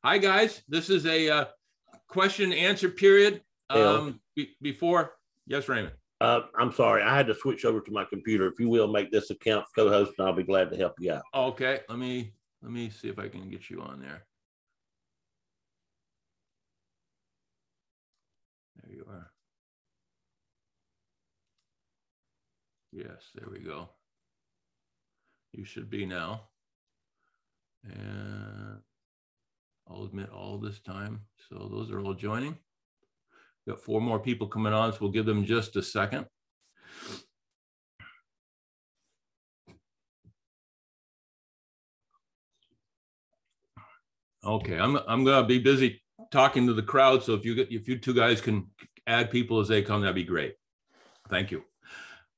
Hi, guys. This is a question and answer period. Before, yes, Raymond. I'm sorry, I had to switch over to my computer. If you will, make this account co-host, and I'll be glad to help you out. Okay, let me see if I can get you on there. There you are. Yes, there we go. You should be now. And I'll admit all this time. So those are all joining. Got 4 more people coming on, so we'll give them just a second. Okay, I'm gonna be busy talking to the crowd, so if you two guys can add people as they come, that'd be great. Thank you.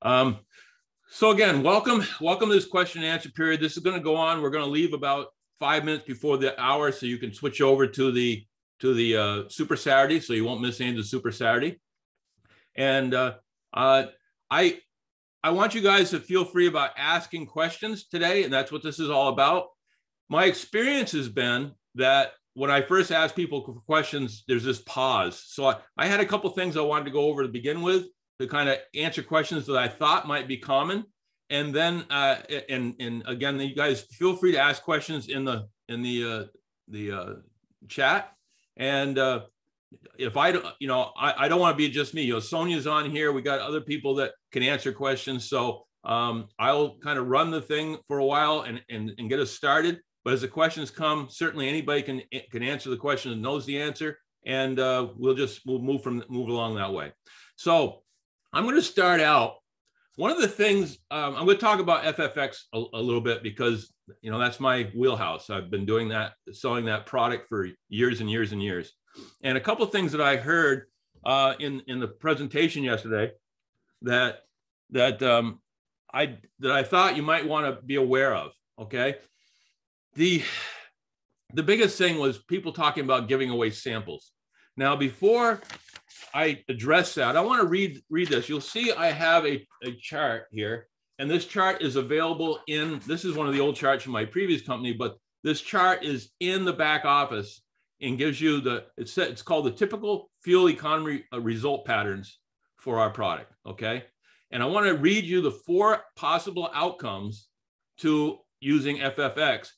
So again, welcome to this question and answer period. This is going to go on. We're going to leave about 5 minutes before the hour, so you can switch over to the Super Saturday, so you won't miss any of the Super Saturday. And I want you guys to feel free about asking questions today, and that's what this is all about. My experience has been that when I first ask people for questions, there's this pause. So I had a couple things I wanted to go over to begin with to kind of answer questions that I thought might be common. And then, and again, you guys feel free to ask questions in the chat. And if I don't want to be just me. Sonia's on here. We got other people that can answer questions. So I'll kind of run the thing for a while and get us started. But as the questions come, certainly anybody can answer the question and knows the answer, and we'll move along that way. So I'm going to start out. One of the things I'm going to talk about FFX a little bit, because that's my wheelhouse. I've been doing that, selling that product for years and years and years. And a couple of things that I heard in the presentation yesterday that I thought you might want to be aware of. Okay. The biggest thing was people talking about giving away samples. Now, before I address that, I want to read this. You'll see I have a chart here, and this chart is available this is one of the old charts from my previous company, but this chart is in the back office and gives you it's called the typical fuel economy result patterns for our product, okay? And I want to read you the 4 possible outcomes to using FFX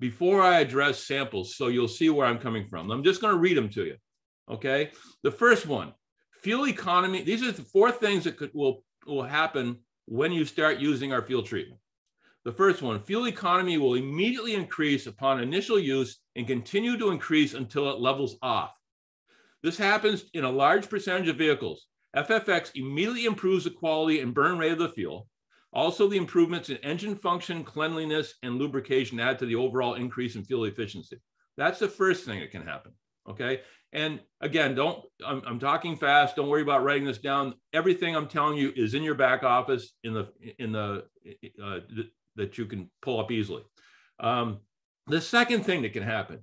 before I address samples, so you'll see where I'm coming from. I'm just going to read them to you, okay? The first one, fuel economy. These are the 4 things that will happen when you start using our fuel treatment. The first one, fuel economy will immediately increase upon initial use and continue to increase until it levels off. This happens in a large percentage of vehicles. FFX immediately improves the quality and burn rate of the fuel. Also, the improvements in engine function, cleanliness, and lubrication add to the overall increase in fuel efficiency. That's the first thing that can happen, okay? And again, I'm talking fast. Don't worry about writing this down. Everything I'm telling you is in your back office that you can pull up easily. The second thing that can happen,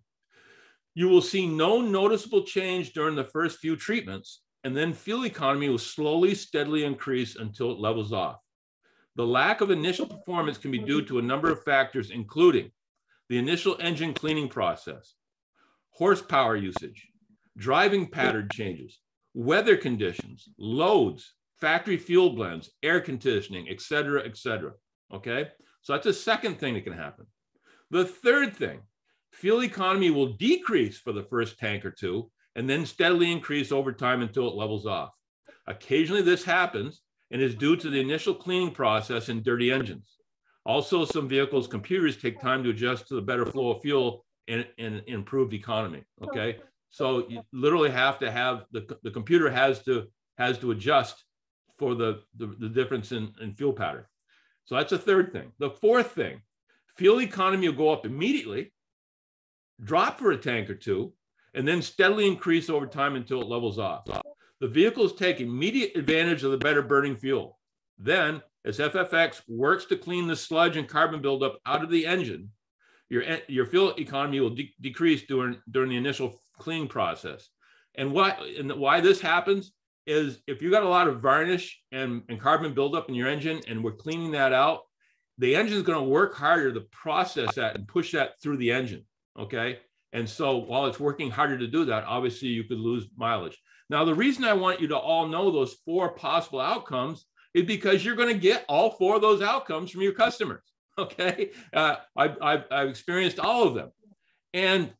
you will see no noticeable change during the first few treatments, and then fuel economy will slowly, steadily increase until it levels off. The lack of initial performance can be due to a number of factors, including the initial engine cleaning process, horsepower usage, driving pattern changes, weather conditions, loads, factory fuel blends, air conditioning, et cetera, okay? So that's the second thing that can happen. The third thing, fuel economy will decrease for the first tank or 2, and then steadily increase over time until it levels off. Occasionally this happens and is due to the initial cleaning process in dirty engines. Also, some vehicles' computers take time to adjust to the better flow of fuel and improved economy, okay? So you literally have to have, the computer has to adjust for the difference in fuel pattern. So that's the third thing. The fourth thing, fuel economy will go up immediately, drop for a tank or 2, and then steadily increase over time until it levels off. The vehicles take immediate advantage of the better burning fuel. Then, as FFX works to clean the sludge and carbon buildup out of the engine, your fuel economy will decrease during the initial cleaning process. And why this happens is if you got a lot of varnish and carbon buildup in your engine and we're cleaning that out, the engine is going to work harder to process that and push that through the engine, okay? And so while it's working harder to do that, obviously you could lose mileage. Now, the reason I want you to all know those 4 possible outcomes is because you're going to get all 4 of those outcomes from your customers. Okay. I've experienced all of them. And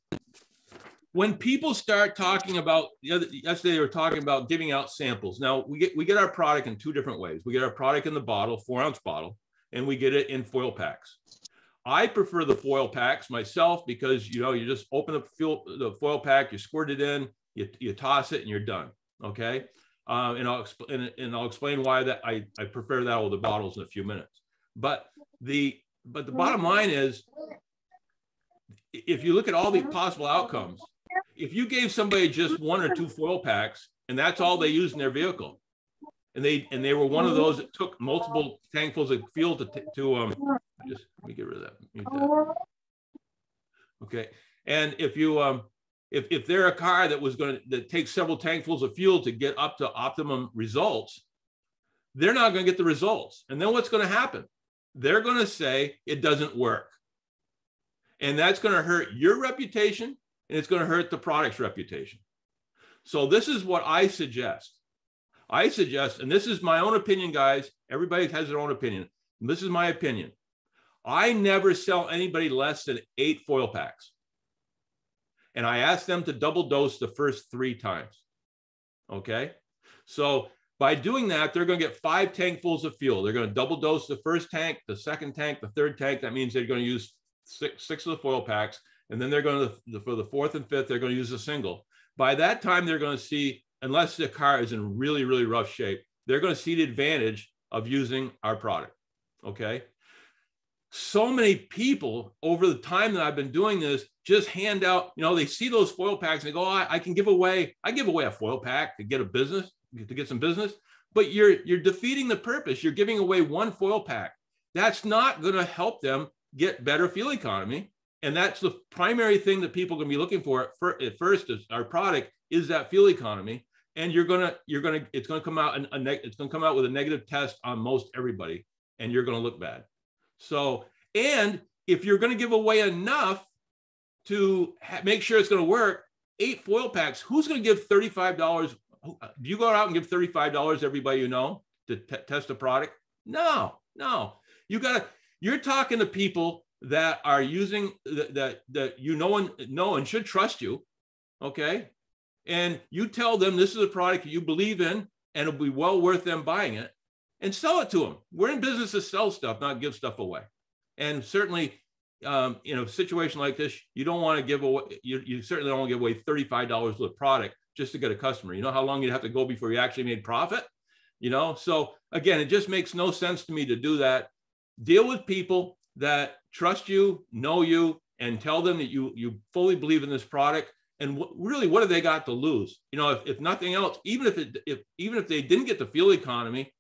when people start talking about, yesterday they were talking about giving out samples. Now we get our product in 2 different ways. We get our product in the bottle, 4-ounce bottle, and we get it in foil packs. I prefer the foil packs myself because, you just open the foil pack, you squirt it in, you toss it, and you're done. Okay. And I'll explain why that I prefer that over the bottles in a few minutes. But the bottom line is, if you look at all the possible outcomes, if you gave somebody just 1 or 2 foil packs and that's all they used in their vehicle, and they were one of those that took multiple tankfuls of fuel to just let me get rid of that. Mute that. Okay. And if you if they're a car that takes several tankfuls of fuel to get up to optimum results, they're not going to get the results. And then what's going to happen? They're going to say it doesn't work. And that's going to hurt your reputation, and it's going to hurt the product's reputation. So this is what I suggest. And this is my own opinion, guys. Everybody has their own opinion. And this is my opinion. I never sell anybody less than 8 foil packs. And I ask them to double dose the first 3 times. Okay. So by doing that, they're going to get 5 tankfuls of fuel. They're going to double dose the first tank, the second tank, the third tank. That means they're going to use six of the foil packs. And then they're going to, for the 4th and 5th, they're going to use a single. By that time, they're going to see, unless the car is in really, really rough shape, they're going to see the advantage of using our product. Okay. So many people over the time that I've been doing this just hand out, they see those foil packs and they go, oh, I give away a foil pack to get some business, but you're defeating the purpose. You're giving away 1 foil pack. That's not going to help them get better fuel economy. And that's the primary thing that people are going to be looking for at first is our product is that fuel economy. And it's going to come out with a negative test on most everybody, and you're going to look bad. So, and if you're going to give away enough to make sure it's going to work, 8 foil packs, who's going to give $35? Do you go out and give $35 to everybody you know to test a product? No. You're talking to people that are using that you know and should trust you, okay? And you tell them this is a product you believe in and it'll be well worth them buying it, and sell it to them. We're in business to sell stuff, not give stuff away. And certainly, in a situation like this, you don't want to give away, you certainly don't want to give away $35 worth of product just to get a customer. You know how long you'd have to go before you actually made profit? So again, it just makes no sense to me to do that. Deal with people that trust you, know you, and tell them that you fully believe in this product. And really, what have they got to lose? If nothing else, even if they didn't get the fuel economy,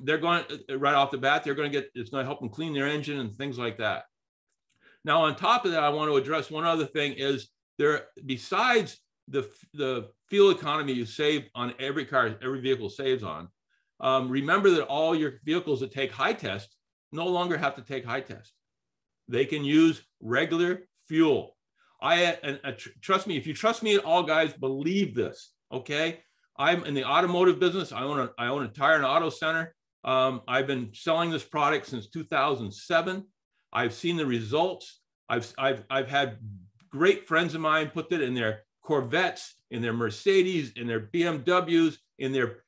they're going right off the bat, it's going to help them clean their engine and things like that. Now, on top of that, I want to address one other thing is besides the fuel economy you save on every car, every vehicle saves on, remember that all your vehicles that take high test no longer have to take high test. They can use regular fuel. Trust me, if you trust me at all, guys, believe this, okay? I'm in the automotive business. I own a tire and auto center. I've been selling this product since 2007. I've seen the results. I've had great friends of mine put that in their Corvettes, in their Mercedes, in their BMWs, in their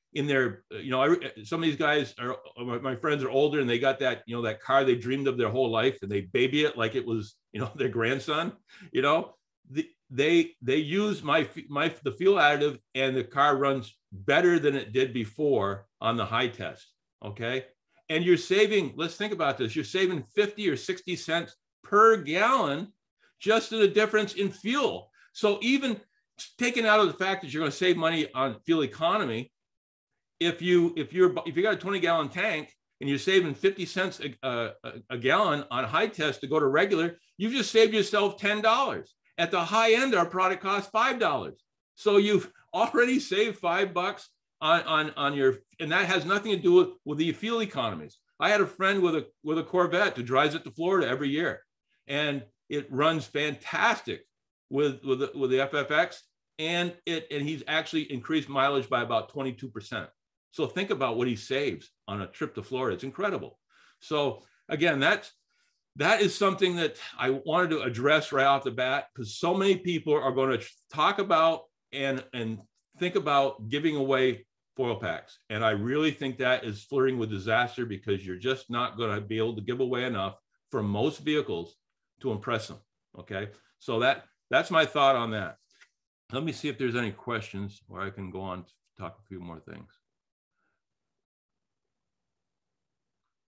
some of these guys my friends are older and they got that, that car they dreamed of their whole life and they baby it like it was, their grandson, they use the fuel additive and the car runs better than it did before on the high test. Okay. And you're saving, let's think about this. You're saving 50 or 60 cents per gallon just in the difference in fuel. So even taking out of the fact that you're going to save money on fuel economy, if you got a 20-gallon tank and you're saving 50 cents a gallon on high test to go to regular, you've just saved yourself $10. At the high end, our product costs $5. So you've already saved $5 on your, and that has nothing to do with the fuel economies. I had a friend with a Corvette who drives it to Florida every year, and it runs fantastic with the FFX, and he's actually increased mileage by about 22%. So think about what he saves on a trip to Florida. It's incredible. So again, that is something that I wanted to address right off the bat, because so many people are going to talk about and think about giving away foil packs. And I really think that is flirting with disaster, because you're just not going to be able to give away enough for most vehicles to impress them. Okay. So that's my thought on that. Let me see if there's any questions, or I can go on to talk a few more things.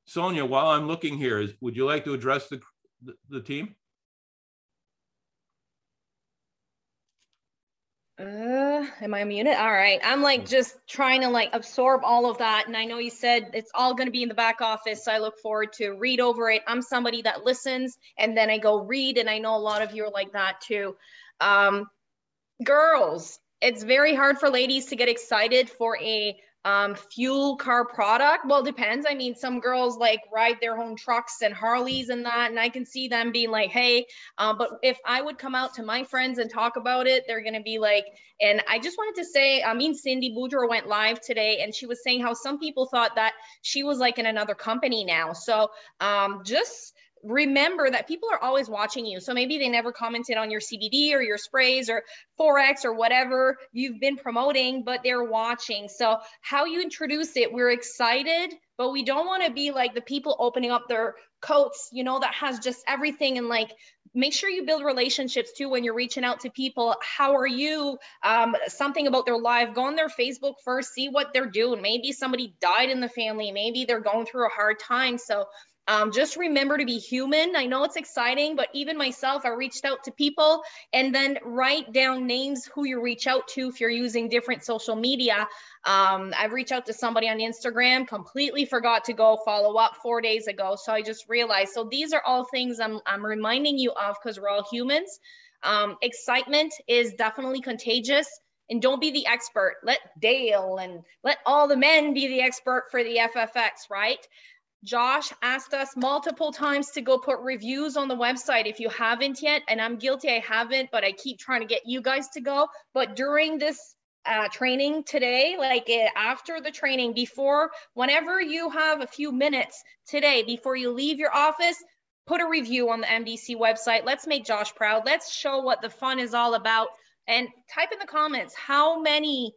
Sonia, while I'm looking here, would you like to address the team? Am I muted? All right. I'm like just trying to like absorb all of that. And I know you said it's all going to be in the back office, so I look forward to read over it. I'm somebody that listens and then I go read, and I know a lot of you are like that too. Girls, it's very hard for ladies to get excited for a fuel car product. Well, depends. I mean, some girls like ride their own trucks and Harleys and that, and I can see them being like, hey, but if I would come out to my friends and talk about it, they're going to be like, and I just wanted to say, I mean, Cindy Boudreaux went live today and she was saying how some people thought that she was like in another company now. So just remember that people are always watching you. So maybe they never commented on your CBD or your sprays or Forex or whatever you've been promoting, but they're watching. So how you introduce it, we're excited, but we don't want to be like the people opening up their coats, you know, that has just everything. And like, make sure you build relationships too when you're reaching out to people. How are you? Something about their life. Go on their Facebook first, see what they're doing. Maybe somebody died in the family. Maybe they're going through a hard time. So just remember to be human. I know it's exciting, but even myself, I reached out to people, and then write down names who you reach out to if you're using different social media. I've reached out to somebody on Instagram, completely forgot to go follow up 4 days ago. So I just realized. So these are all things I'm reminding you of, because we're all humans. Excitement is definitely contagious. And don't be the expert. Let Dale and let all the men be the expert for the FFX, right? Josh asked us multiple times to go put reviews on the website if you haven't yet, and I'm guilty, I haven't, but I keep trying to get you guys to go. But during this training today, like after the training, before, whenever you have a few minutes today, before you leave your office, put a review on the MDC website. Let's make Josh proud. Let's show what the fun is all about. And type in the comments, how many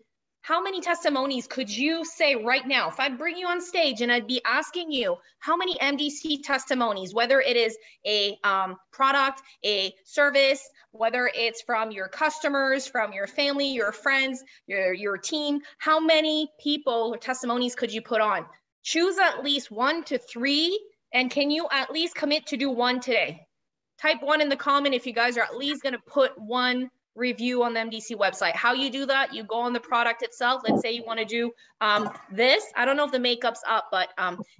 testimonies could you say right now? If I'd bring you on stage and I'd be asking you, how many MDC testimonies, whether it is a product, a service, whether it's from your customers, from your family, your friends, your team, how many people or testimonies could you put on? Choose at least 1 to 3, and can you at least commit to do 1 today? Type 1 in the comment if you guys are at least gonna put 1 review on the MDC website. How you do that, you go on the product itself. Let's say you want to do this. I don't know if the makeup's up, but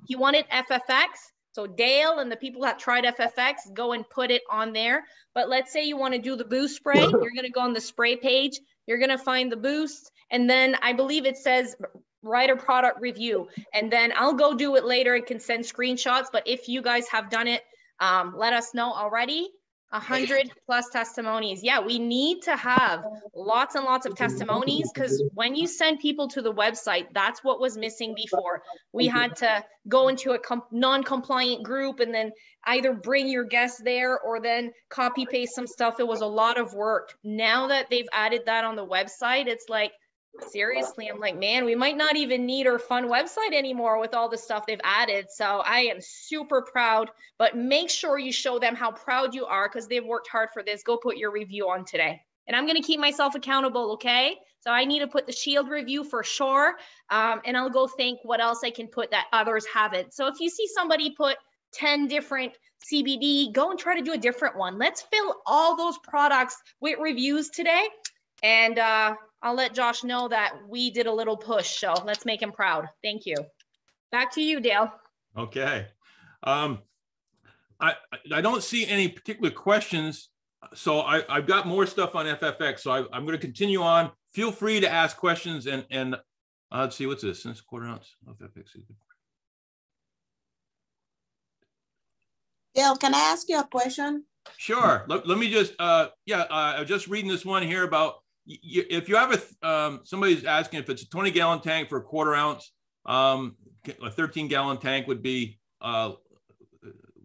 he wanted FFX. So Dale and the people that tried FFX, go and put it on there. But let's say you want to do the boost spray. You're going to go on the spray page. You're going to find the boost. And then I believe it says write a product review. And then I'll go do it later and can send screenshots. But if you guys have done it, let us know already. 100+ testimonies. Yeah, we need to have lots and lots of testimonies, because when you send people to the website, that's what was missing before. We had to go into a non-compliant group and then either bring your guests there or then copy paste some stuff. It was a lot of work. Now that they've added that on the website, it's like, seriously, I'm like, man, we might not even need our fun website anymore with all the stuff they've added. So I am super proud, but make sure you show them how proud you are, because they've worked hard for this. Go put your review on today. And I'm going to keep myself accountable, okay? So I need to put the Shield review for sure. And I'll go think what else I can put that others haven't. So if you see somebody put 10 different CBD, go and try to do a different one. Let's fill all those products with reviews today. And I'll let Josh know that we did a little push, so let's make him proud. Thank you. Back to you, Dale. Okay. I don't see any particular questions, so I've got more stuff on FFX, so I'm going to continue on. Feel free to ask questions, and let's see, what's this? This quarter ounce of FFX. Dale, can I ask you a question? Sure. Let me just, I'm just reading this one here about if you have somebody's asking if it's a 20-gallon tank for a 1/4 ounce, a 13-gallon tank would be,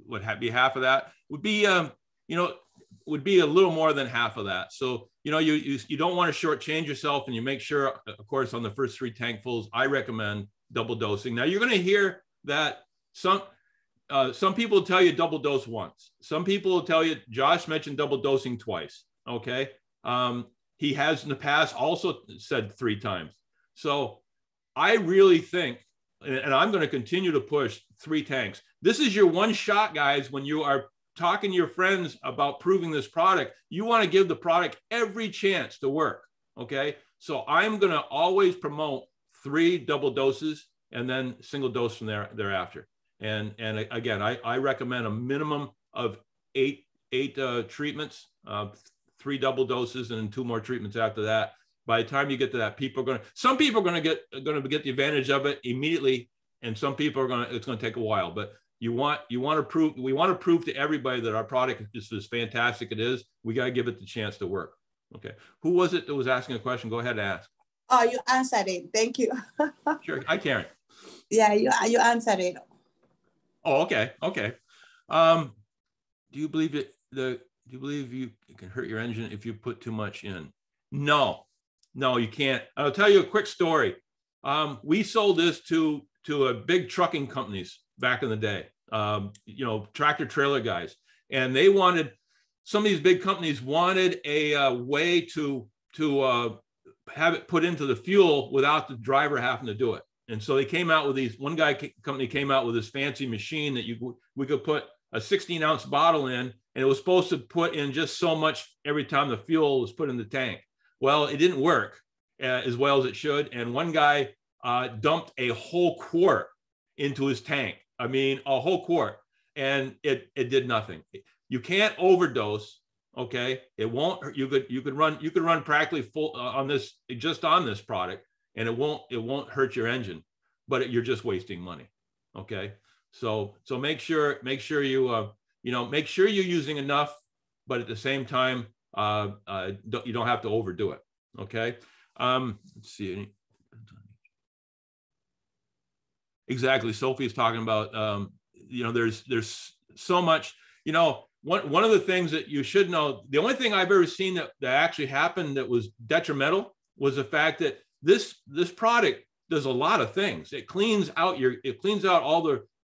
would be half of that, would be, would be a little more than half of that. So, you don't want to shortchange yourself, and you make sure, of course, on the first 3 tankfuls, I recommend double dosing. Now you're going to hear that some people will tell you double dose once. Some people will tell you, Josh mentioned double dosing twice. Okay. He has in the past also said 3 times. So I really think, and I'm going to continue to push 3 tanks. This is your one shot, guys. When you are talking to your friends about proving this product, you want to give the product every chance to work. Okay. So I'm going to always promote 3 double doses and then single dose from thereafter. And again, I recommend a minimum of 8 treatments, 3 double doses, and then 2 more treatments after that. By the time you get to that, some people are going to get the advantage of it immediately, and some people it's going to take a while. But we want to prove to everybody that our product is as fantastic it is. We got to give it the chance to work. Okay, who was it that was asking a question? Go ahead and ask. Oh, you answered it. Thank you. Sure. Hi, Karen. Yeah, you answered it. Oh, okay. Okay. Do you believe you can hurt your engine if you put too much in? No, you can't. I'll tell you a quick story. We sold this to a big trucking companies back in the day, tractor trailer guys. And some of these big companies wanted a way to have it put into the fuel without the driver having to do it. And so they came out with company came out with this fancy machine that we could put a 16-ounce bottle in, and it was supposed to put in just so much every time the fuel was put in the tank. Well, it didn't work as well as it should. And one guy dumped a whole quart into his tank. I mean, a whole quart, and it did nothing. You can't overdose. Okay. It won't, you could run practically full on this product, and it won't hurt your engine, but you're just wasting money. Okay. So make sure you, make sure you're using enough, but at the same time, you don't have to overdo it. Okay. Let's see. Exactly. Sophie is talking about, there's so much, one of the things that you should know, the only thing I've ever seen that actually happened that was detrimental was the fact that this product does a lot of things. It cleans out all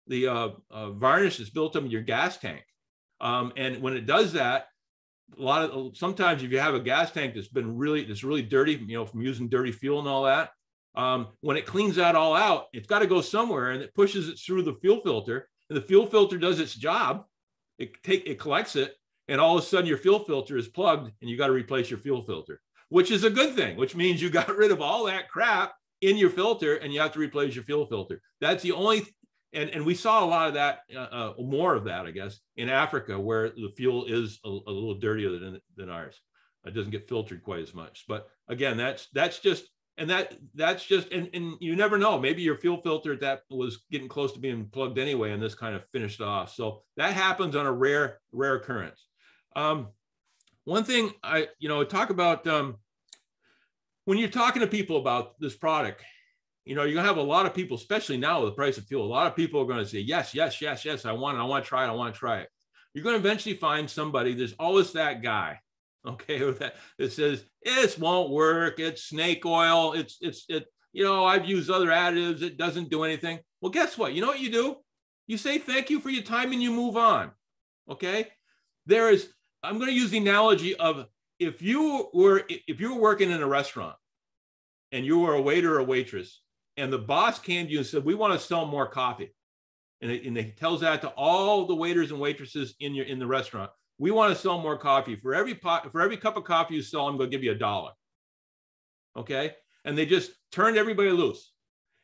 the varnish that's built up in your gas tank. And when it does that, sometimes if you have a gas tank that's really dirty, from using dirty fuel and all that, when it cleans that all out, it's got to go somewhere, and it pushes it through the fuel filter, and the fuel filter does its job. It collects it, and all of a sudden your fuel filter is plugged, and you got to replace your fuel filter, which is a good thing, which means you got rid of all that crap in your filter, and you have to replace your fuel filter. That's the only, and we saw a lot of that, more of that, I guess, in Africa, where the fuel is a little dirtier than ours. It doesn't get filtered quite as much. But again, that's just, and you never know. Maybe your fuel filter that was getting close to being plugged anyway, and this kind of finished off. So that happens on a rare occurrence. One thing I talk about when you're talking to people about this product, you're gonna have a lot of people, especially now with the price of fuel. A lot of people are going to say, yes, I want to try it. You're going to eventually find somebody. There's always that guy. Okay, that says it won't work. It's snake oil. I've used other additives. It doesn't do anything. Well, guess what? You know what you do? You say thank you for your time and you move on. Okay. I'm going to use the analogy of if you were working in a restaurant and you were a waiter or a waitress, and the boss came to you and said, "We want to sell more coffee," and it tells that to all the waiters and waitresses in the restaurant. We want to sell more coffee. For every cup of coffee you sell, I'm going to give you $1. Okay. And they just turned everybody loose.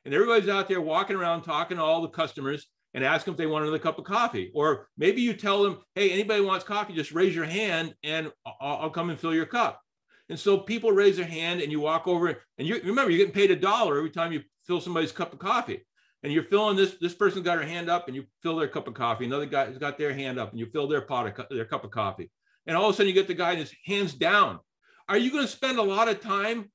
And everybody's out there walking around talking to all the customers and asking if they want another cup of coffee. Or maybe you tell them, "Hey, anybody wants coffee, just raise your hand and I'll come and fill your cup." And so people raise their hand, and you walk over, and remember, you're getting paid $1 every time you fill somebody's cup of coffee. and you're filling this person's got her hand up and you fill their cup of coffee. Another guy's got their hand up and you fill their their cup of coffee. And all of a sudden you get the guy and his hands down. Are you going to spend a lot of time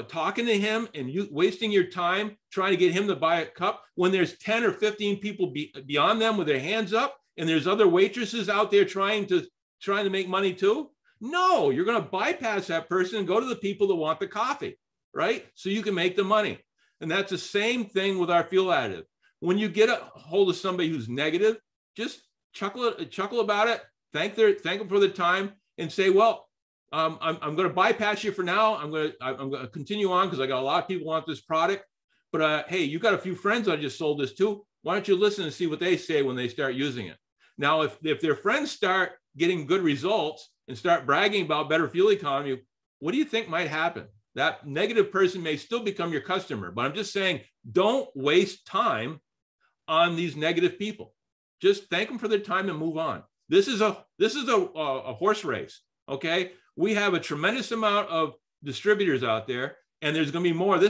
talking to him and you wasting your time trying to get him to buy a cup when there's 10 or 15 people beyond them with their hands up and there's other waitresses out there trying to make money too? No, you're going to bypass that person and go to the people that want the coffee, right? So you can make the money. And that's the same thing with our fuel additive. When you get a hold of somebody who's negative, just chuckle about it, thank them for the time and say, well, I'm going to bypass you for now. I'm going to continue on because I got a lot of people want this product. But hey, you got a few friends I just sold this to. Why don't you listen and see what they say when they start using it? Now, if their friends start getting good results and start bragging about better fuel economy, what do you think might happen? That negative person may still become your customer. But I'm just saying, don't waste time on these negative people. Just thank them for their time and move on. This is a horse race. Okay. We have a tremendous amount of distributors out there, and there's going to be more.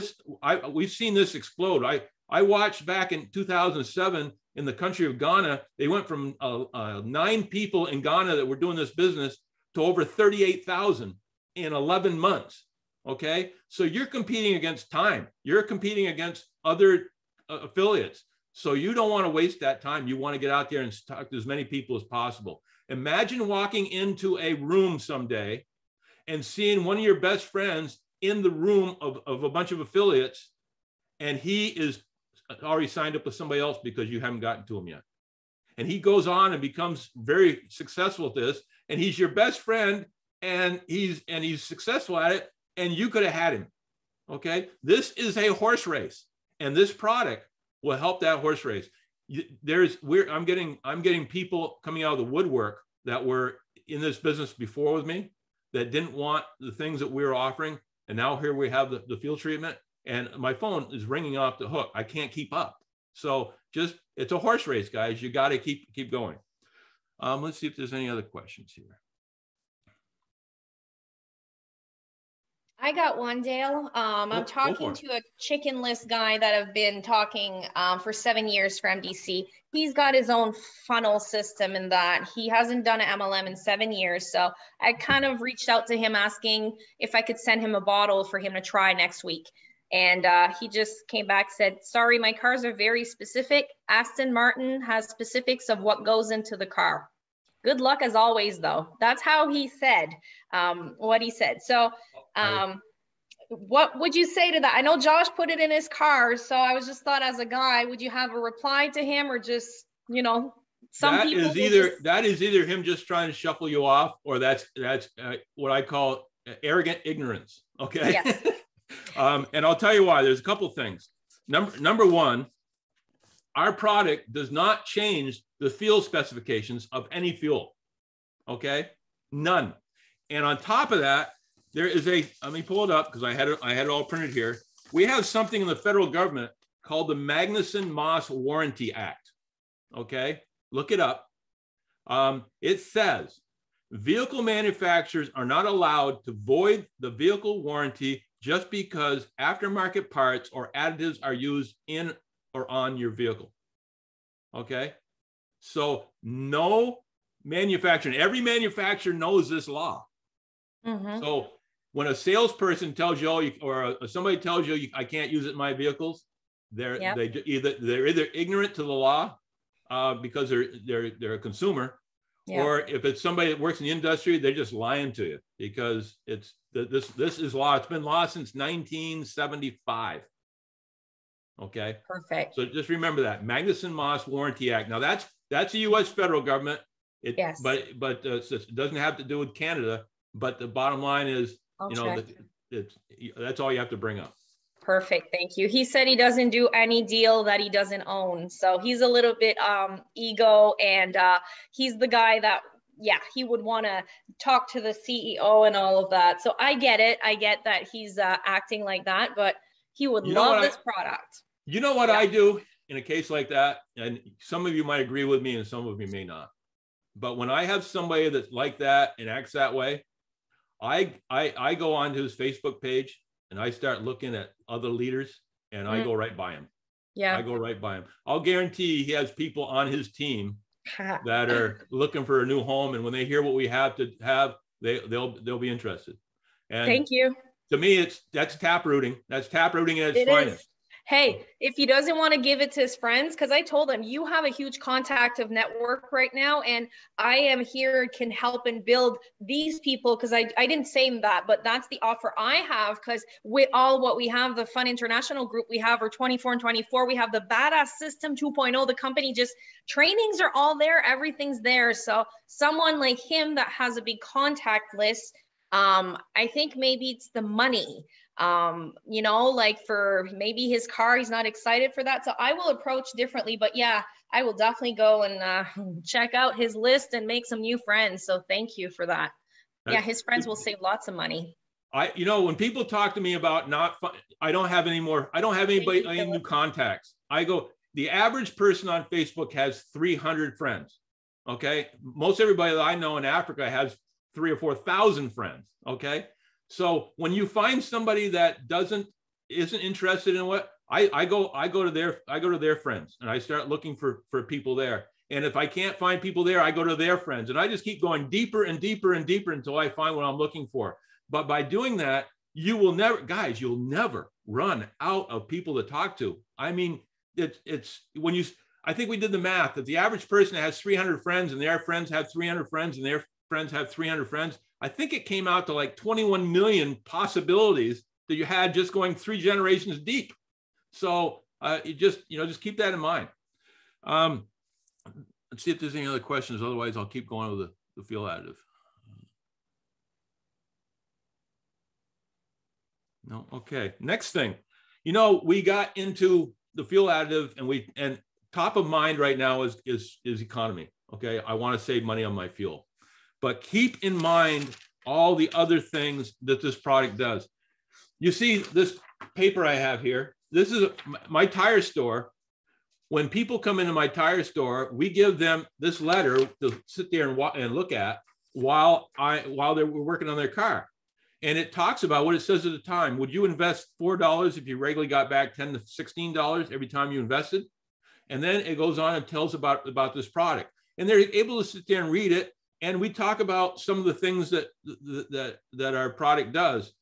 We've seen this explode. I watched back in 2007 in the country of Ghana. They went from 9 people in Ghana that were doing this business to over 38,000 in 11 months. Okay, so you're competing against time. You're competing against other affiliates. So you don't want to waste that time. You want to get out there and talk to as many people as possible. Imagine walking into a room someday and seeing one of your best friends in the room of a bunch of affiliates, and he is already signed up with somebody else because you haven't gotten to him yet. And he goes on and becomes very successful at this, and he's your best friend, and he's successful at it, and you could have had him. Okay, this is a horse race, and this product will help that horse race. I'm getting people coming out of the woodwork that were in this business before with me that didn't want the things that we were offering. And now here we have the fuel treatment, and my phone is ringing off the hook. I can't keep up. So it's a horse race, guys. You got to keep going. Let's see if there's any other questions here. I got one, Dale. I'm talking to a chicken list guy that I've been talking for 7 years for MDC. He's got his own funnel system in that he hasn't done an MLM in 7 years. So I kind of reached out to him asking if I could send him a bottle for him to try next week. And he just came back, said, sorry, my cars are very specific. Aston Martin has specifics of what goes into the car. Good luck as always, though. That's how he said what he said. So what would you say to that? I know Josh put it in his car, so I was just thought as a guy, would you have a reply to him or just, some people that is either him just trying to shuffle you off, or that's what I call arrogant ignorance. Okay. Yes. And I'll tell you why. There's a couple of things. Number one, our product does not change the fuel specifications of any fuel. Okay, none. And on top of that, there is let me pull it up because I had it all printed here. We have something in the federal government called the Magnuson-Moss Warranty Act. Okay, look it up. It says vehicle manufacturers are not allowed to void the vehicle warranty just because aftermarket parts or additives are used in or on your vehicle. Okay, so no manufacturer, every manufacturer knows this law. Mm-hmm. So when a salesperson tells you, or somebody tells you, I can't use it in my vehicles, they're either ignorant to the law because they're a consumer, or if it's somebody that works in the industry, they're just lying to you because this is law. It's been law since 1975. Okay. Perfect. So just remember that Magnuson-Moss Warranty Act. Now that's the U.S. federal government. Yes. But it doesn't have to do with Canada. But the bottom line is, that's all you have to bring up. Perfect. Thank you. He said he doesn't do any deal that he doesn't own. So he's a little bit ego, and he's the guy that, he would want to talk to the CEO and all of that. So I get it. I get that he's acting like that, but he would love this product. You know what I do in a case like that? And some of you might agree with me and some of you may not. But when I have somebody that's like that and acts that way, I go onto his Facebook page and I start looking at other leaders and I go right by him. Yeah. I go right by him. I'll guarantee he has people on his team that are looking for a new home, and when they hear what we have to have, they'll be interested. And thank you. to me, that's tap rooting. That's tap rooting at its It finest. is. Hey, if he doesn't want to give it to his friends, because I told him you have a huge contact of network right now, and I am here, can help and build these people, because I didn't say that, but that's the offer I have, because with all what we have, the Fun International group we have, or 24 and 24, we have the Badass System 2.0, the company, just trainings are all there, everything's there. So someone like him that has a big contact list, I think maybe it's the money. You know, like for maybe his car, he's not excited for that. So I will approach differently, but yeah, I will definitely go and check out his list and make some new friends. So thank you for that. Yeah, his friends will save lots of money. You know, when people talk to me about I don't have any new contacts. I go, the average person on Facebook has 300 friends. Okay. Most everybody that I know in Africa has 3,000 or 4,000 friends. Okay. So when you find somebody that isn't interested in what I go to their friends, and I start looking for people there. And if I can't find people there, I go to their friends, and I just keep going deeper and deeper and deeper until I find what I'm looking for. But by doing that, you'll never run out of people to talk to. I mean, I think we did the math that the average person has 300 friends, and their friends have 300 friends, and their friends have 300 friends. I think it came out to like 21 million possibilities that you had just going 3 generations deep. So just keep that in mind. Let's see if there's any other questions. Otherwise, I'll keep going with the fuel additive. No. Okay. Next thing, we got into the fuel additive, and top of mind right now is economy. Okay. I want to save money on my fuel. But keep in mind all the other things that this product does. You see this paper I have here. This is my tire store. When people come into my tire store, we give them this letter to sit there and look at while they're working on their car. And it talks about what it says at the time. Would you invest $4 if you regularly got back $10 to $16 every time you invested? And then it goes on and tells about this product. And they're able to sit there and read it. And we talk about some of the things that our product does.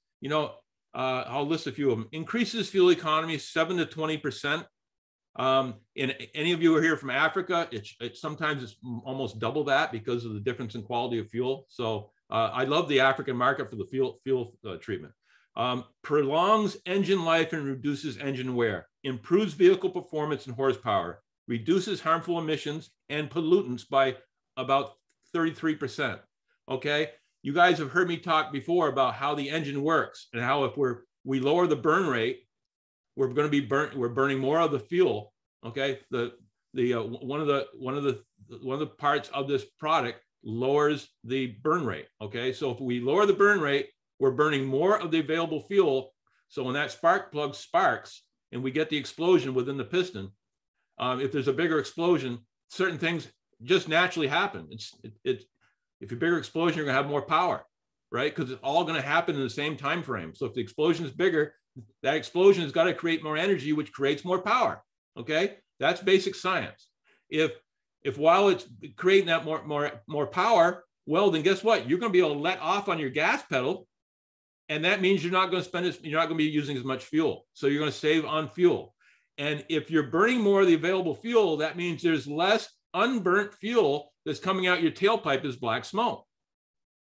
I'll list a few of them. Increases fuel economy 7 to 20%. And any of you who are here from Africa, sometimes it's almost double that because of the difference in quality of fuel. So I love the African market for the fuel treatment. Prolongs engine life and reduces engine wear. Improves vehicle performance and horsepower. Reduces harmful emissions and pollutants by about 33%. Okay, you guys have heard me talk before about how the engine works and how if we lower the burn rate, we're burning more of the fuel. Okay, one of the parts of this product lowers the burn rate. Okay, so if we lower the burn rate, we're burning more of the available fuel. So when that spark plug sparks and we get the explosion within the piston, if there's a bigger explosion, certain things just naturally happen. If you're bigger explosion, you're gonna have more power, right? Because it's all gonna happen in the same time frame. So if the explosion is bigger, that explosion has got to create more energy, which creates more power. Okay, that's basic science. If while it's creating that more power, well, then guess what? You're gonna be able to let off on your gas pedal, and that means you're not gonna you're not gonna be using as much fuel. So you're gonna save on fuel. And if you're burning more of the available fuel, that means there's less unburnt fuel that's coming out your tailpipe as black smoke.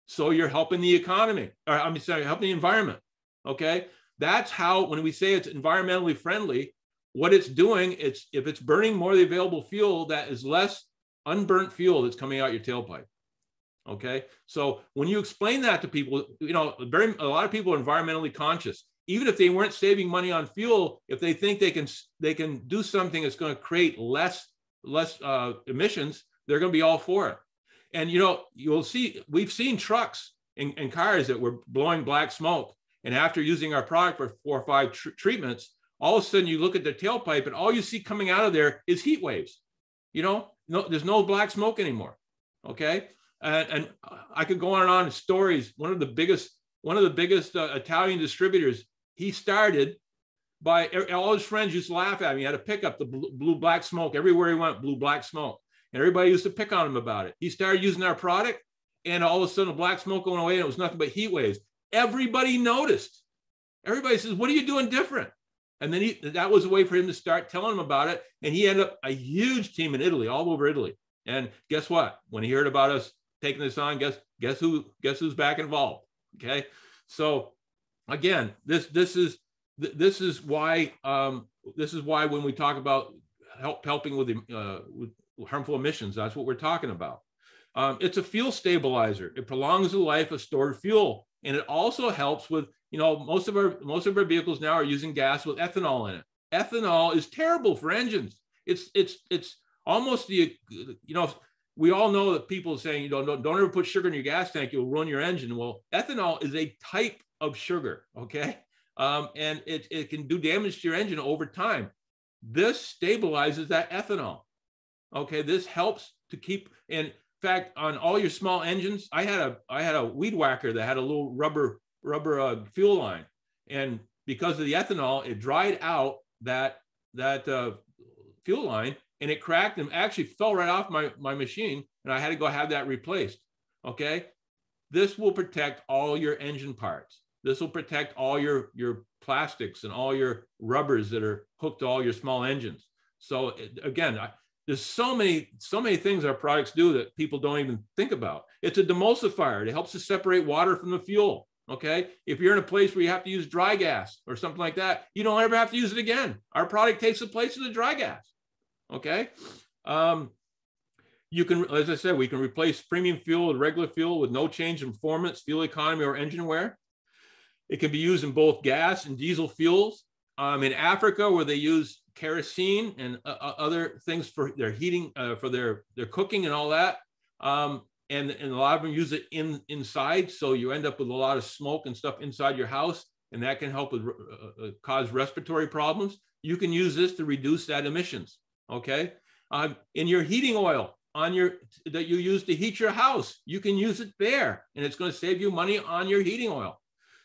So you're helping the economy, helping the environment. Okay, that's how, when we say it's environmentally friendly, what it's doing, if it's burning more of the available fuel, that is less unburnt fuel that's coming out your tailpipe. Okay, so when you explain that to people, a lot of people are environmentally conscious. Even if they weren't saving money on fuel, if they think they can do something that's going to create less emissions, they're going to be all for it. And you'll see, we've seen trucks and cars that were blowing black smoke, and after using our product for 4 or 5 treatments, all of a sudden you look at the tailpipe and all you see coming out of there is heat waves. There's no black smoke anymore. Okay, and I could go on and on stories. One of the biggest Italian distributors, he started by all his friends used to laugh at him. He had a pickup, the blue black smoke. Everywhere he went, blue black smoke. And everybody used to pick on him about it. He started using our product, and all of a sudden the black smoke going away, and it was nothing but heat waves. Everybody noticed. Everybody says, what are you doing different? And then that was a way for him to start telling them about it. And he ended up a huge team in Italy, all over Italy. And guess what? When he heard about us taking this on, guess who's back involved? Okay. So again, this is why when we talk about helping with harmful emissions, that's what we're talking about. It's a fuel stabilizer. It prolongs the life of stored fuel, and it also helps with, most of our vehicles now are using gas with ethanol in it. Ethanol is terrible for engines. It's almost we all know that people saying, don't ever put sugar in your gas tank, you'll ruin your engine. Well, ethanol is a type of sugar, okay? And it can do damage to your engine over time. This stabilizes that ethanol. Okay, this helps to keep. In fact, on all your small engines, I had a weed whacker that had a little rubber fuel line, and because of the ethanol, it dried out that fuel line, and it cracked and actually fell right off my machine, and I had to go have that replaced. Okay, this will protect all your engine parts. This will protect all your plastics and all your rubbers that are hooked to all your small engines. So again, there's so many things our products do that people don't even think about. It's a demulsifier. It helps to separate water from the fuel. Okay. If you're in a place where you have to use dry gas or something like that, you don't ever have to use it again. Our product takes the place of the dry gas. Okay. You can, as I said, we can replace premium fuel with regular fuel with no change in performance, fuel economy, or engine wear. It can be used in both gas and diesel fuels. In Africa, where they use kerosene and other things for their heating, for their cooking and all that. And a lot of them use it inside. So you end up with a lot of smoke and stuff inside your house, and that can help with cause respiratory problems. You can use this to reduce that emissions. Okay. In your heating oil that you use to heat your house, you can use it there, and it's going to save you money on your heating oil.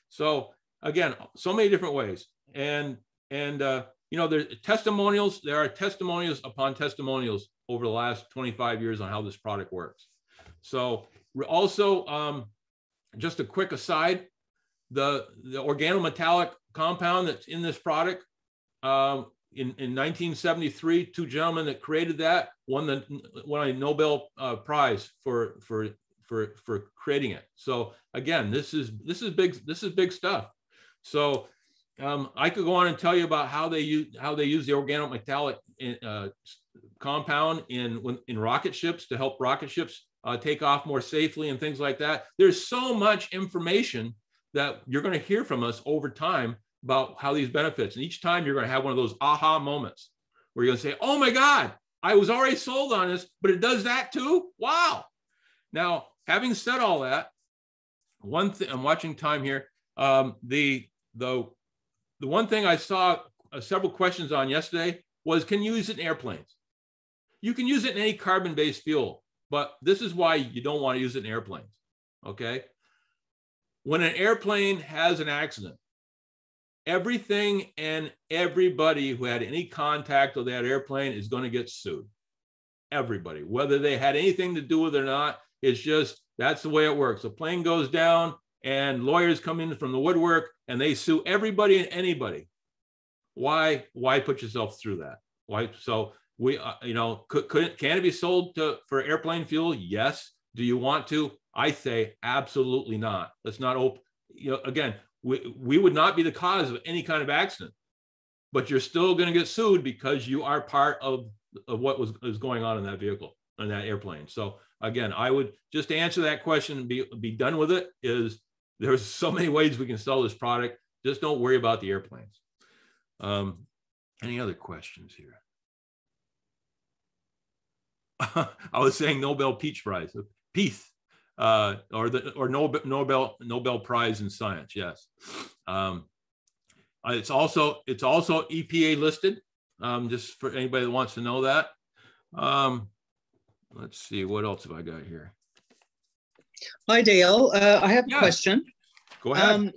So again, so many different ways. And there's testimonials. There are testimonials upon testimonials over the last 25 years on how this product works. So also, just a quick aside, the organometallic compound that's in this product, in 1973, two gentlemen that created that won a Nobel Prize for creating it. So again, this is big stuff. So I could go on and tell you about how they use the organometallic compound in rocket ships to help rocket ships take off more safely and things like that. There's so much information that you're going to hear from us over time about how these benefits. And each time you're going to have one of those aha moments where you're going to say, oh my God, I was already sold on this, but it does that too? Wow. Now, having said all that, one thing, I'm watching time here. The one thing I saw several questions on yesterday was, can you use it in airplanes? You can use it in any carbon-based fuel, but this is why you don't want to use it in airplanes, okay? When an airplane has an accident, everything and everybody who had any contact with that airplane is going to get sued. Everybody, whether they had anything to do with it or not, it's just, that's the way it works. The plane goes down and lawyers come in from the woodwork and they sue everybody and anybody. Why put yourself through that? Why? So we, can it be sold for airplane fuel? Yes. Do you want to? I say absolutely not. Let's not open, again, we would not be the cause of any kind of accident, but you're still going to get sued because you are part of what is going on in that vehicle, on that airplane. So again, I would just answer that question and be done with it. Is there's so many ways we can sell this product. Just don't worry about the airplanes. Any other questions here? I was saying Nobel Peace Prize, peace, or Nobel Prize in Science. Yes, it's also EPA listed. Just for anybody that wants to know that. Let's see, what else have I got here? Hi, Dale. I have a question. Go ahead.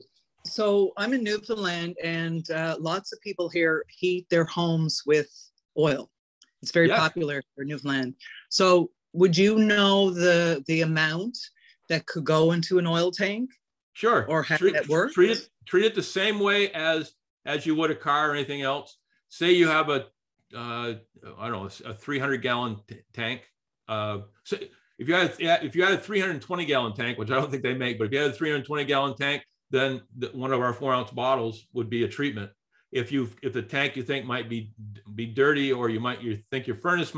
So I'm in Newfoundland, and lots of people here heat their homes with oil. It's very popular for Newfoundland. So would you know the amount that could go into an oil tank? Sure. Or how that works? Treat it the same way as you would a car or anything else. Say you have a I don't know, a 300-gallon tank. So if you had a 320-gallon tank, which I don't think they make, but if you had a 320-gallon tank, then one of our 4-ounce bottles would be a treatment. If the tank you think might be dirty, or you think your furnace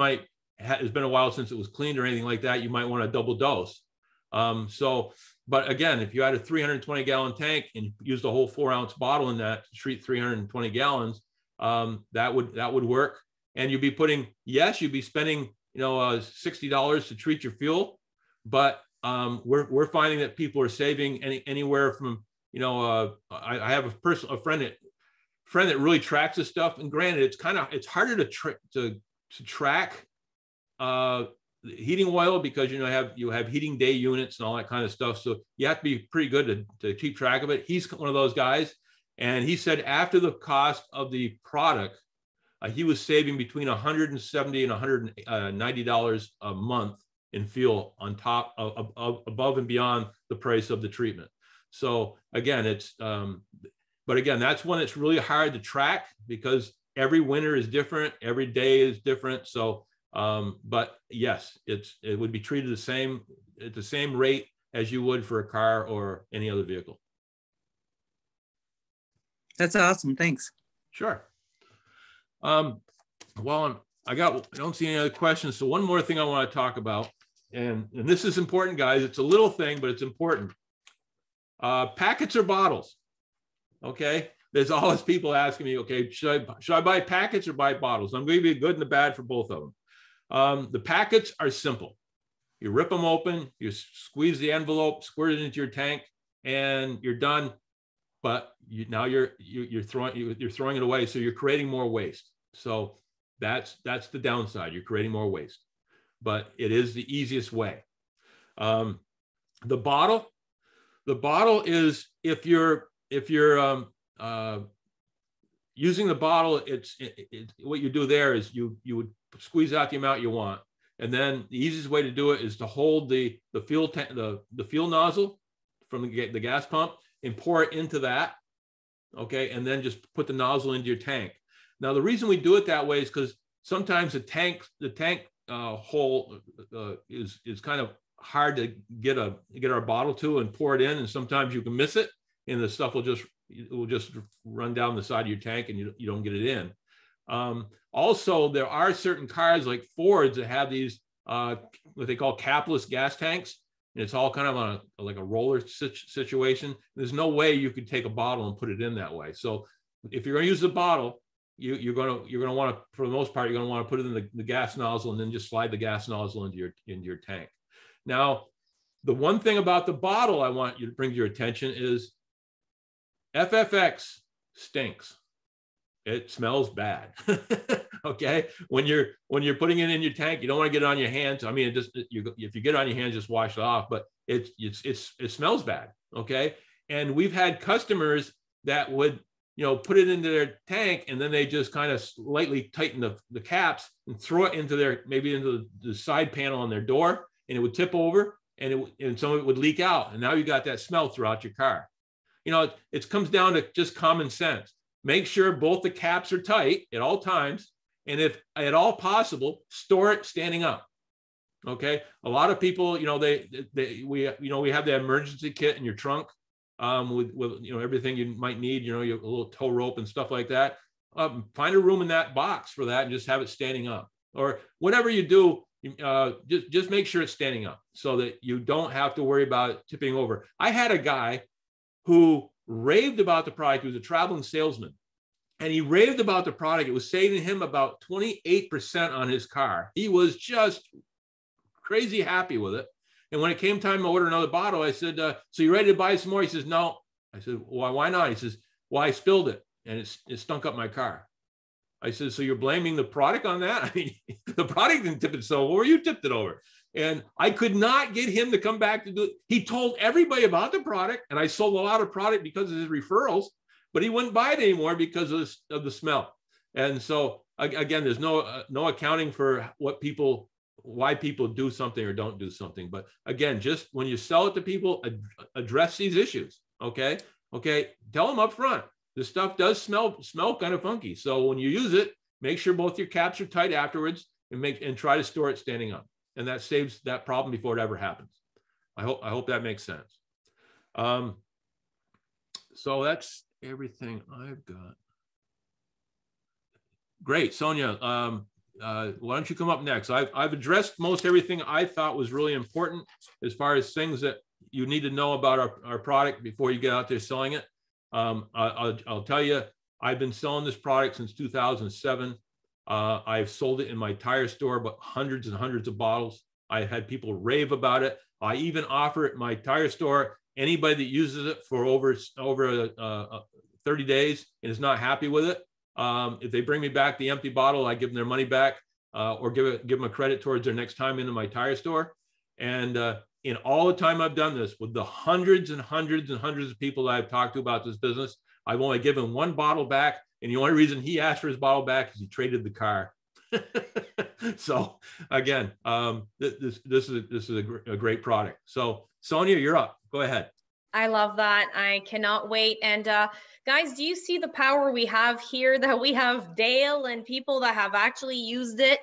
has been a while since it was cleaned or anything like that, you might want a double dose. But again, if you had a 320-gallon tank and you used a whole 4-ounce bottle in that to treat 320 gallons, that would work. And you'd be spending $60 to treat your fuel, but we're finding that people are saving anywhere from I have a friend that really tracks this stuff. And granted, it's harder to track heating oil, because you have heating day units and all that kind of stuff. So you have to be pretty good to keep track of it. He's one of those guys, and he said after the cost of the product, he was saving between $170 and $190 a month in fuel on top of above and beyond the price of the treatment. So again, but again, that's when it's really hard to track, because every winter is different, every day is different. So, but yes, it would be treated at the same rate as you would for a car or any other vehicle. That's awesome. Thanks. Sure. Well, I don't see any other questions. So one more thing I want to talk about, and this is important, guys. It's a little thing, but it's important. Packets or bottles? Okay. There's always people asking me, okay, should I buy packets or buy bottles? I'm going to give you the good and the bad for both of them. The packets are simple. You rip them open, you squeeze the envelope, squirt it into your tank, and you're done. But now you're throwing it away, so you're creating more waste. So that's the downside. You're creating more waste, but it is the easiest way. The bottle is, if you're using the bottle, what you do there is you would squeeze out the amount you want, and then the easiest way to do it is to hold the fuel nozzle from the gas pump and pour it into that, okay, and then just put the nozzle into your tank. Now, the reason we do it that way is because sometimes the tank hole is kind of hard to get our bottle to and pour it in, and sometimes you can miss it, and the stuff will just run down the side of your tank, and you don't get it in. Also, there are certain cars like Fords that have these what they call capless gas tanks, and it's all kind of like a roller situation. There's no way you could take a bottle and put it in that way. So if you're going to use the bottle, you're going to want to, for the most part, you're going to want to put it in the gas nozzle, and then just slide the gas nozzle into your tank. Now, the one thing about the bottle I want you to bring to your attention is FFX stinks. It smells bad. Okay, when you're putting it in your tank, you don't want to get it on your hands. I mean, if you get it on your hands, just wash it off. But it smells bad. Okay, and we've had customers that would put it into their tank, and then they just kind of lightly tighten the caps and throw it into the side panel on their door, and it would tip over, and some of it would leak out, and now you got that smell throughout your car. It comes down to just common sense. Make sure both the caps are tight at all times, and if at all possible, store it standing up. Okay, a lot of people, we have the emergency kit in your trunk with everything you might need, a little tow rope and stuff like that. Find a room in that box for that, and just have it standing up, or whatever you do. Just make sure it's standing up so that you don't have to worry about it tipping over. I had a guy who raved about the product. He was a traveling salesman, and he raved about the product. It was saving him about 28% on his car. He was just crazy happy with it. And when it came time to order another bottle, I said, so you ready to buy some more? He says, no. I said, why not? He says, well, I spilled it, and it stunk up my car. I said, so you're blaming the product on that? I mean, the product didn't tip it so over, you tipped it over. And I could not get him to come back to do it. He told everybody about the product, and I sold a lot of product because of his referrals, but he wouldn't buy it anymore because of the smell. And so again, there's no accounting for why people do something or don't do something. But again, just when you sell it to people, address these issues. Okay. Tell them up front. This stuff does smell kind of funky. So when you use it, make sure both your caps are tight afterwards, and try to store it standing up. And that saves that problem before it ever happens. I hope that makes sense. So that's everything I've got. Great, Sonia. Why don't you come up next? I've addressed most everything I thought was really important as far as things that you need to know about our product before you get out there selling it. I'll tell you, I've been selling this product since 2007. I've sold it in my tire store, but hundreds and hundreds of bottles. I had people rave about it. I even offer it in my tire store. Anybody that uses it for over 30 days and is not happy with it, if they bring me back the empty bottle, I give them their money back, or give them a credit towards their next time into my tire store. And in all the time I've done this, with the hundreds and hundreds and hundreds of people that I've talked to about this business, I've only given one bottle back. And the only reason he asked for his bottle back is he traded the car. So again, this is a great product. So Sonia, you're up. Go ahead. I love that. I cannot wait. And guys, do you see the power we have here, that we have Dale and people that have actually used it?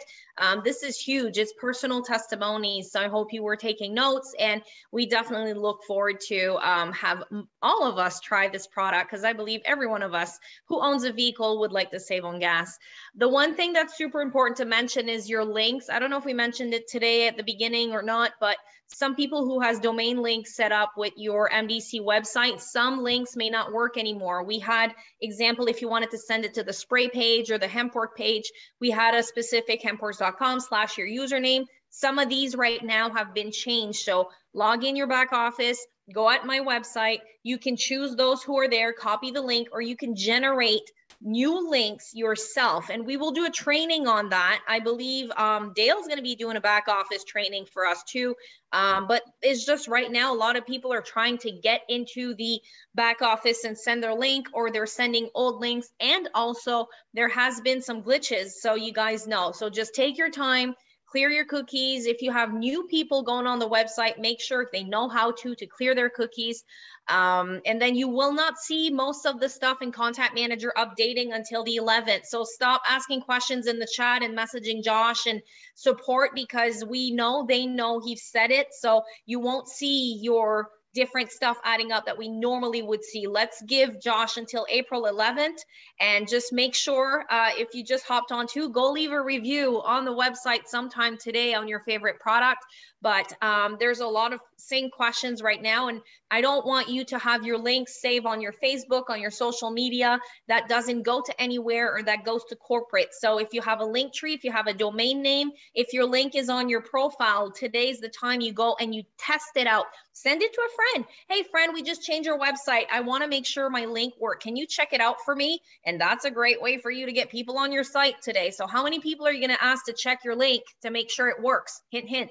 This is huge. It's personal testimonies. So I hope you were taking notes, and we definitely look forward to have all of us try this product, because I believe every one of us who owns a vehicle would like to save on gas. The one thing that's super important to mention is your links. I don't know if we mentioned it today at the beginning or not, but some people who has domain links set up with your MDC website, some links may not work anymore. We had example, if you wanted to send it to the spray page or the hempwork page, we had a specific hempworks.com/your username. Some of these right now have been changed. So log in your back office, go at my website. You can choose those who are there, copy the link, or you can generate new links yourself. And we will do a training on that. I believe Dale's going to be doing a back office training for us too. But it's just right now, a lot of people are trying to get into the back office and send their link, or they're sending old links. And also there has been some glitches, so you guys know. So just take your time, clear your cookies. If you have new people going on the website, make sure they know how to clear their cookies. And then you will not see most of the stuff in Contact Manager updating until the 11th. So stop asking questions in the chat and messaging Josh and support, because we know they know he's said it. So you won't see your different stuff adding up that we normally would see. Let's give Josh until April 11th, and just make sure if you just hopped on to, go leave a review on the website sometime today on your favorite product. But there's a lot of same questions right now, and I don't want you to have your links save on your Facebook, on your social media, that doesn't go to anywhere, or that goes to corporate. So if you have a link tree, if you have a domain name, if your link is on your profile, today's the time you go and you test it out. Send it to a friend. Hey friend, we just changed our website. I want to make sure my link works. Can you check it out for me? And that's a great way for you to get people on your site today. So how many people are you going to ask to check your link to make sure it works? Hint, hint.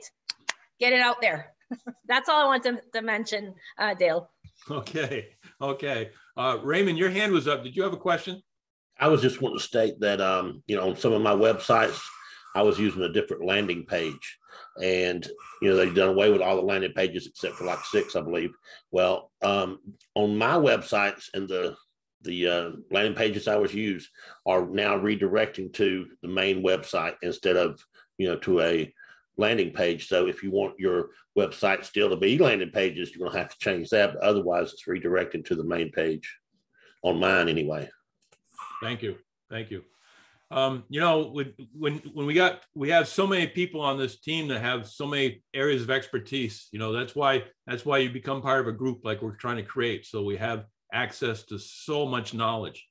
Get it out there. That's all I want to mention, Dale. Okay. Raymond, your hand was up. Did you have a question? I was just wanting to state that, on some of my websites, I was using a different landing page, and, they've done away with all the landing pages except for like 6, I believe. Well, on my websites, and the landing pages I was used are now redirecting to the main website instead of, to a landing page. So if you want your website still to be landing pages, you're going to have to change that. But otherwise, it's redirected to the main page on mine anyway. Thank you. When we have so many people on this team that have so many areas of expertise, that's why you become part of a group like we're trying to create. So we have access to so much knowledge.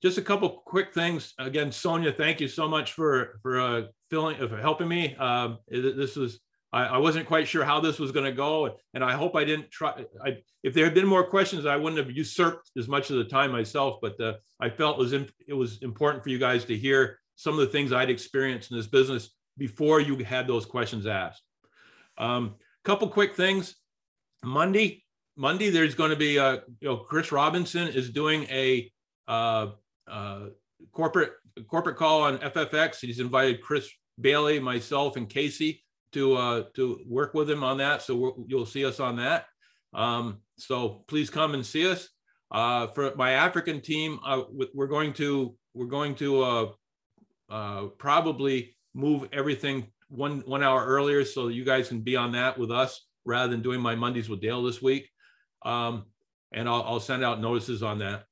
Just a couple quick things. Again, Sonia, thank you so much for helping me. I wasn't quite sure how this was going to go, and I hope I didn't try. If there had been more questions, I wouldn't have usurped as much of the time myself. But I felt it was important for you guys to hear some of the things I'd experienced in this business before you had those questions asked. Couple quick things. Monday, there's going to be Chris Robinson is doing a corporate call on FFX. He's invited Chris Bailey, myself, and Casey to work with him on that. So you'll see us on that. So please come and see us. For my African team, we're going to probably move everything one hour earlier so that you guys can be on that with us rather than doing my Mondays with Dale this week. And I'll send out notices on that.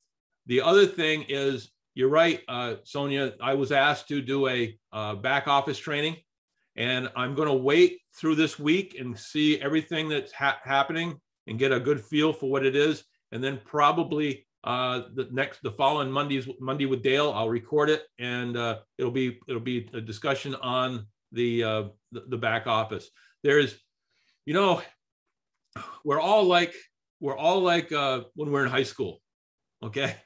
The other thing is, you're right, Sonia, I was asked to do a back office training, and I'm going to wait through this week and see everything that's happening and get a good feel for what it is. And then probably the following Monday with Dale, I'll record it, and it'll be a discussion on the back office. There's, we're all like when we're in high school. Okay,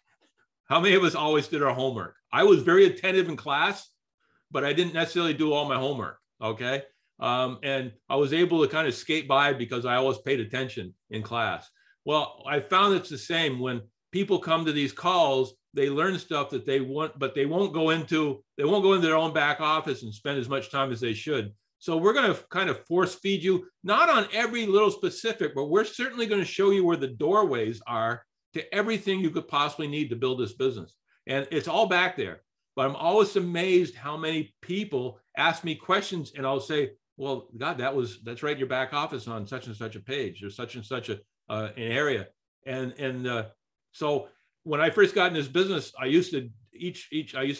how many of us always did our homework? I was very attentive in class, but I didn't necessarily do all my homework. Okay, and I was able to kind of skate by because I always paid attention in class. Well, I found it's the same when people come to these calls. They learn stuff that they want, but they won't go into their own back office and spend as much time as they should. So we're going to kind of force feed you, not on every little specific, but we're certainly going to show you where the doorways are to everything you could possibly need to build this business. And it's all back there. But I'm always amazed how many people ask me questions, and I'll say, well, God, that's right in your back office on such and such a page or such and such an area. And so when I first got in this business, I used to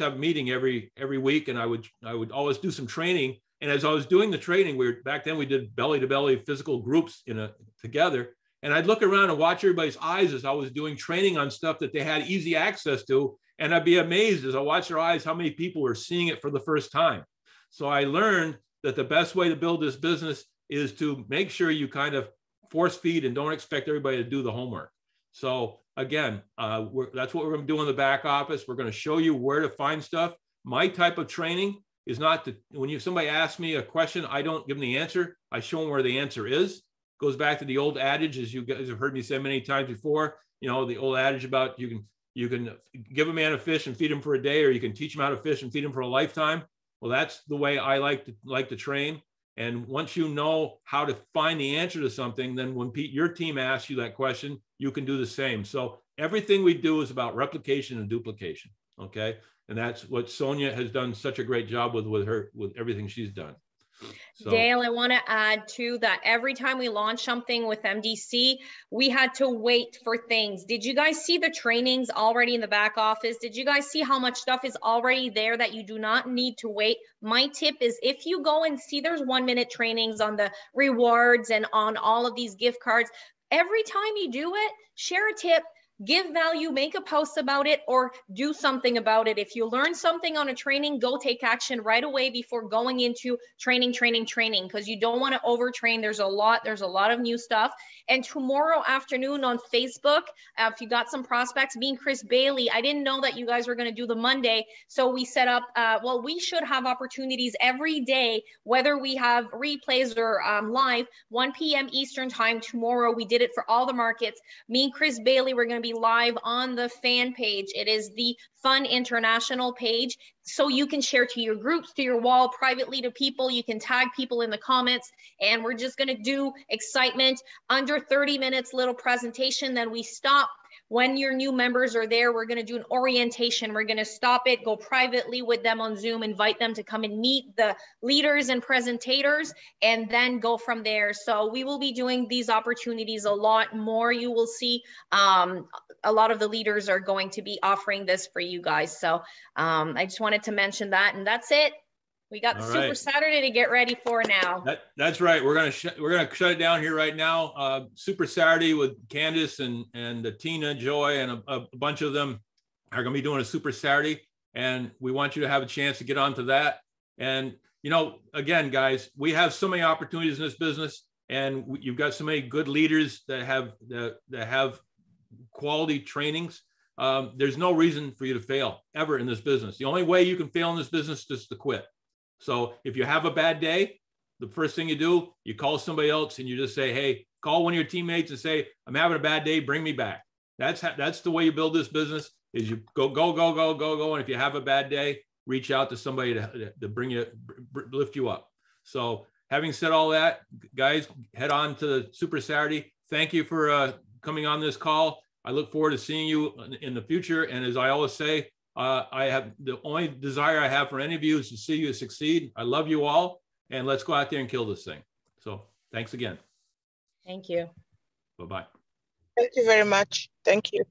have a meeting every week, and I would always do some training. And as I was doing the training, back then we did belly to belly physical groups together. And I'd look around and watch everybody's eyes as I was doing training on stuff that they had easy access to. And I'd be amazed as I watch their eyes, how many people were seeing it for the first time. So I learned that the best way to build this business is to make sure you kind of force feed and don't expect everybody to do the homework. So again, that's what we're going to do in the back office. We're going to show you where to find stuff. My type of training is not to, when somebody asks me a question, I don't give them the answer. I show them where the answer is. Goes back to the old adage, as you guys have heard me say many times before, the old adage about you can give a man a fish and feed him for a day, or you can teach him how to fish and feed him for a lifetime. Well, that's the way I like to train. And once you know how to find the answer to something, then when your team asks you that question, you can do the same. So everything we do is about replication and duplication. Okay. And that's what Sonia has done such a great job with everything she's done. So, Dale, I want to add too that every time we launch something with MDC, we had to wait for things. Did you guys see the trainings already in the back office? Did you guys see how much stuff is already there that you do not need to wait? My tip is, if you go and see there's 1-minute trainings on the rewards and on all of these gift cards, every time you do it, share a tip, give value, make a post about it, or do something about it. If you learn something on a training, go take action right away before going into training, because you don't want to overtrain. There's a lot of new stuff. And tomorrow afternoon on Facebook, if you got some prospects, me and Chris Bailey, I didn't know that you guys were going to do the Monday. So we set up, we should have opportunities every day, whether we have replays or live, 1 p.m. Eastern time tomorrow. We did it for all the markets. Me and Chris Bailey, we're going to be live on the fan page. It is the Fun International page. So you can share to your groups, to your wall, privately to people. You can tag people in the comments, and we're just going to do excitement under 30 minutes, little presentation. Then we stop. When your new members are there, we're going to do an orientation. We're going to stop it, go privately with them on Zoom, invite them to come and meet the leaders and presentators, and then go from there. So we will be doing these opportunities a lot more. You will see a lot of the leaders are going to be offering this for you guys. So I just wanted to mention that, and that's it. We got the Super Saturday to get ready for now. That's right. We're gonna shut it down here right now. Super Saturday with Candace and Tina, Joy, and a bunch of them are gonna be doing a Super Saturday, and we want you to have a chance to get onto that. And again, guys, we have so many opportunities in this business, and you've got so many good leaders that have quality trainings. There's no reason for you to fail ever in this business. The only way you can fail in this business is to quit. So if you have a bad day, the first thing you do, you call somebody else and you just say, hey, call one of your teammates and say, I'm having a bad day, bring me back. That's the way you build this business, is you go. And if you have a bad day, reach out to somebody to bring you, lift you up. So having said all that, guys, head on to Super Saturday. Thank you for coming on this call. I look forward to seeing you in the future. And as I always say, I have the only desire I have for any of you is to see you succeed. I love you all, and let's go out there and kill this thing. So thanks again. Thank you. Bye-bye. Thank you very much. Thank you.